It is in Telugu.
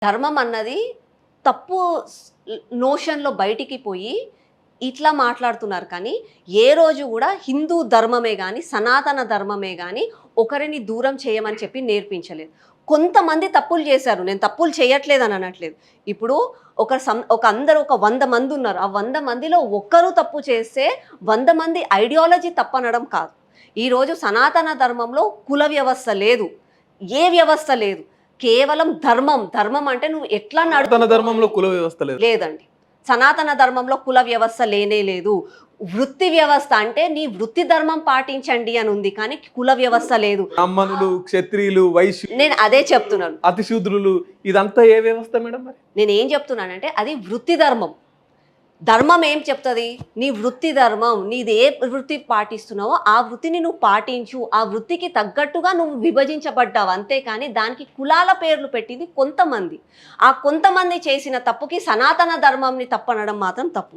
ధర్మం అన్నది తప్పు నోషన్‌లో బయటికి పోయి ఇట్లా మాట్లాడుతున్నారు కానీ, ఏ రోజు గూడా హిందూ ధర్మమే గాని, సనాతన ధర్మమే గాని ఒకరిని దూరం చేయమని చెప్పి నేర్పించలేదు. కొంతమంది తప్పులు చేశారు. నేను తప్పులు చేయట్లేదని అనట్లేదు. ఇప్పుడు ఒక 100 మందున్నారు. ఆ 100 మందిలో ఒక్కరు తప్పు చేస్తే 100 మంది ఐడియాలజీ తప్పనడం కాదు. ఈరోజు సనాతన ధర్మంలో కుల వ్యవస్థ లేదు. ఏ వ్యవస్థ లేదు. కేవలం ధర్మం. ధర్మం అంటే నువ్వు ఎట్లా తన ధర్మంలో కుల వ్యవస్థ లేదు. లేదండి. సనాతన ధర్మంలో కుల వ్యవస్థ లేనే లేదు. వృత్తి వ్యవస్థ అంటే నీ వృత్తి ధర్మం పాటించండి అని ఉంది. కానీ కుల వ్యవస్థ లేదు. బ్రాహ్మణులు, క్షత్రియులు, వైశ్యులు, నేను అదే చెప్తున్నాను. అతిశూద్రులు ఇదంతా ఏ వ్యవస్థ మేడం మరి? నేనేం చెప్తున్నానంటే అది వృత్తి ధర్మం. ధర్మం ఏం చెప్తది? నీ వృత్తి ధర్మం. నీది ఏ వృత్తి పాటిస్తున్నావో ఆ వృత్తిని నువ్వు పాటించు. ఆ వృత్తికి తగ్గట్టుగా నువ్వు విభజించబడ్డావు. అంతేకాని దానికి కులాల పేర్లు పెట్టింది కొంతమంది. ఆ కొంతమంది చేసిన తప్పుకి సనాతన ధర్మంని తప్పనడం మాత్రం తప్పు.